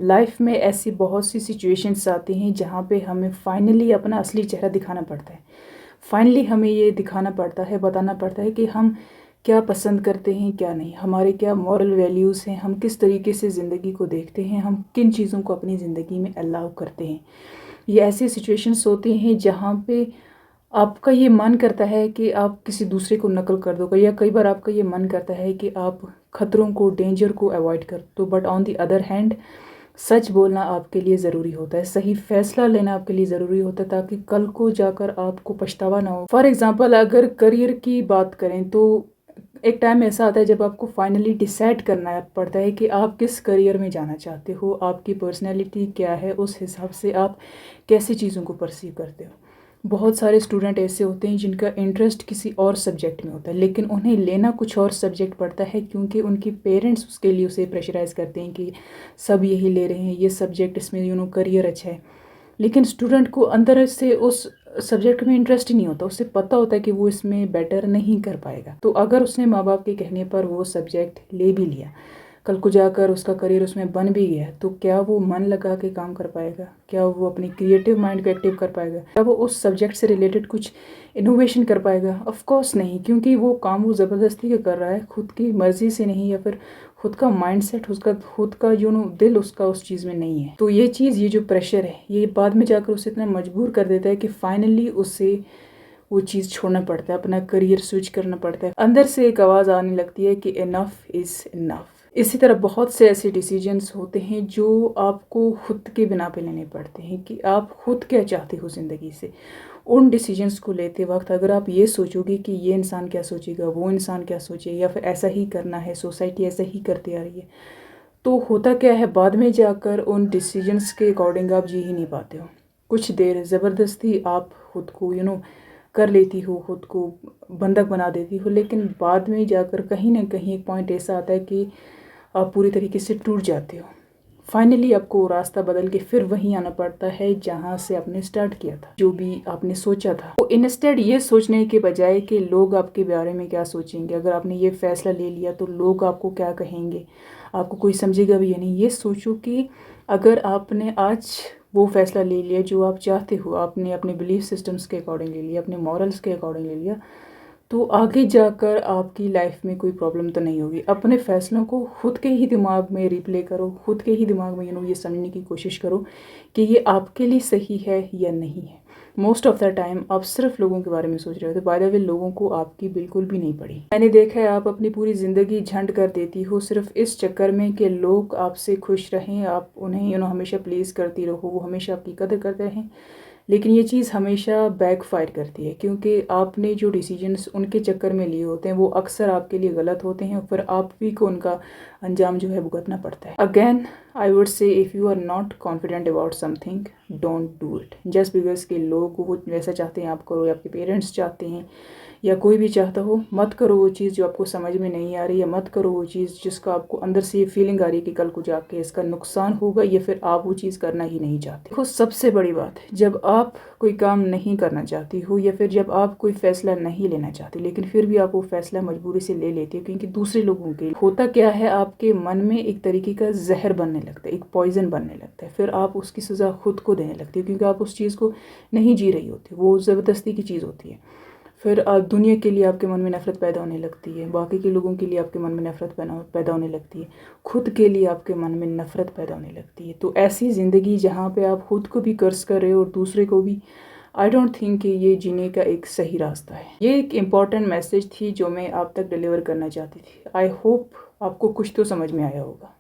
Life में ऐसी बहुत सी सिचुएशंस आती हैं जहाँ पे हमें फाइनली अपना असली चेहरा दिखाना पड़ता है। फाइनली हमें ये दिखाना पड़ता है, बताना पड़ता है कि हम क्या पसंद करते हैं, क्या नहीं, हमारे क्या मॉरल वैल्यूज़ हैं, हम किस तरीके से ज़िंदगी को देखते हैं, हम किन चीज़ों को अपनी ज़िंदगी में अलाउ करते हैं। ये ऐसी सिचुएशंस होती हैं जहाँ पे आपका ये मन करता है कि आप किसी दूसरे को नकल कर दो, या कई बार आपका ये मन करता है कि आप खतरों को, डेंजर को अवॉइड कर दो। But on the other hand सच बोलना आपके लिए ज़रूरी होता है, सही फैसला लेना आपके लिए ज़रूरी होता है, ताकि कल को जाकर आपको पछतावा ना हो। फॉर एग्ज़ाम्पल अगर करियर की बात करें तो एक टाइम ऐसा आता है जब आपको फाइनली डिसाइड करना पड़ता है कि आप किस करियर में जाना चाहते हो, आपकी पर्सनैलिटी क्या है, उस हिसाब से आप कैसे चीज़ों को परसीव करते हो। बहुत सारे स्टूडेंट ऐसे होते हैं जिनका इंटरेस्ट किसी और सब्जेक्ट में होता है, लेकिन उन्हें लेना कुछ और सब्जेक्ट पड़ता है क्योंकि उनके पेरेंट्स उसके लिए उसे प्रेशराइज़ करते हैं कि सब यही ले रहे हैं, ये सब्जेक्ट, इसमें करियर अच्छा है। लेकिन स्टूडेंट को अंदर से उस सब्जेक्ट में इंटरेस्ट ही नहीं होता, उसे पता होता है कि वो इसमें बेटर नहीं कर पाएगा। तो अगर उसने माँ बाप के कहने पर वो सब्जेक्ट ले भी लिया, कल को जाकर उसका करियर उसमें बन भी गया, तो क्या वो मन लगा के काम कर पाएगा? क्या वो अपनी क्रिएटिव माइंड को एक्टिव कर पाएगा? क्या वो उस सब्जेक्ट से रिलेटेड कुछ इनोवेशन कर पाएगा? ऑफ कोर्स नहीं, क्योंकि वो काम वो ज़बरदस्ती के कर रहा है, खुद की मर्ज़ी से नहीं, या फिर खुद का माइंडसेट, उसका खुद का दिल उसका उस चीज़ में नहीं है। तो ये चीज़, ये जो प्रेशर है, ये बाद में जाकर उसे इतना मजबूर कर देता है कि फाइनली उसे वो चीज़ छोड़ना पड़ता है, अपना करियर स्विच करना पड़ता है। अंदर से एक आवाज़ आने लगती है कि इनफ इज़ इनफ। इसी तरह बहुत से ऐसे डिसीजंस होते हैं जो आपको खुद के बिना पे लेने पड़ते हैं कि आप खुद क्या चाहते हो ज़िंदगी से। उन डिसीजंस को लेते वक्त अगर आप ये सोचोगे कि ये इंसान क्या सोचेगा, वो इंसान क्या सोचेगा, या फिर ऐसा ही करना है, सोसाइटी ऐसा ही करती आ रही है, तो होता क्या है, बाद में जाकर उन डिसीजंस के अकॉर्डिंग आप जी ही नहीं पाते हो। कुछ देर ज़बरदस्ती आप खुद को कर लेती हो, खुद को बंधक बना देती हो, लेकिन बाद में जाकर कहीं ना कहीं एक पॉइंट ऐसा आता है कि आप पूरी तरीके से टूट जाते हो। फाइनली आपको रास्ता बदल के फिर वहीं आना पड़ता है जहाँ से आपने स्टार्ट किया था, जो भी आपने सोचा था। तो इंस्टेड ये सोचने के बजाय कि लोग आपके बारे में क्या सोचेंगे, अगर आपने ये फैसला ले लिया तो लोग आपको क्या कहेंगे, आपको कोई समझेगा भी या नहीं, ये सोचो कि अगर आपने आज वो फैसला ले लिया जो आप चाहते हो, आपने अपने बिलीफ सिस्टम्स के अकॉर्डिंग ले लिया, अपने मॉरल्स के अकॉर्डिंग ले लिया, तो आगे जाकर आपकी लाइफ में कोई प्रॉब्लम तो नहीं होगी। अपने फ़ैसलों को खुद के ही दिमाग में रिप्ले करो, खुद के ही दिमाग में ये समझने की कोशिश करो कि ये आपके लिए सही है या नहीं है। मोस्ट ऑफ़ द टाइम आप सिर्फ लोगों के बारे में सोच रहे हो, तो बाय द वे लोगों को आपकी बिल्कुल भी नहीं पड़ी। मैंने देखा है आप अपनी पूरी ज़िंदगी झंड कर देती हो सिर्फ इस चक्कर में कि लोग आपसे खुश रहें, आप उन्हें हमेशा प्लीज़ करती रहो, वो हमेशा आपकी कदर करते रहें। लेकिन ये चीज़ हमेशा बैकफायर करती है, क्योंकि आपने जो डिसीजंस उनके चक्कर में लिए होते हैं वो अक्सर आपके लिए गलत होते हैं, फिर आप भी को उनका अंजाम भुगतना पड़ता है। Again I would say, if you are not confident about something, don't do it just because के लोग वो वैसा चाहते हैं आप करो, या आपके पेरेंट्स चाहते हैं, या कोई भी चाहता हो। मत करो वो चीज़ जो आपको समझ में नहीं आ रही, या मत करो वो चीज़ जिसका आपको अंदर से ये फीलिंग आ रही है कि कल को जाके इसका नुकसान होगा, या फिर आप वो चीज़ करना ही नहीं चाहते। देखो, सबसे बड़ी बात है, जब आप कोई काम नहीं करना चाहती हो, या फिर जब आप कोई फ़ैसला नहीं लेना चाहती, लेकिन फिर भी आप वो फ़ैसला मजबूरी से ले लेती हो क्योंकि दूसरे लोगों के, होता क्या है, आपके मन में एक तरीके का जहर बनने लगता है, एक पॉइजन बनने लगता है, फिर आप उसकी सज़ा खुद को देने लगती हो क्योंकि आप उस चीज़ को नहीं जी रही होती, वो ज़बरदस्ती की चीज़ होती है। फिर दुनिया के लिए आपके मन में नफ़रत पैदा होने लगती है, बाकी के लोगों के लिए आपके मन में नफ़रत पैदा होने लगती है, खुद के लिए आपके मन में नफ़रत पैदा होने लगती है। तो ऐसी ज़िंदगी जहाँ पे आप खुद को भी कर्ज कर रहे हो और दूसरे को भी, आई डोंट थिंक कि ये जीने का एक सही रास्ता है। ये एक इम्पॉर्टेंट मैसेज थी जो मैं आप तक डिलीवर करना चाहती थी। आई होप आपको कुछ तो समझ में आया होगा।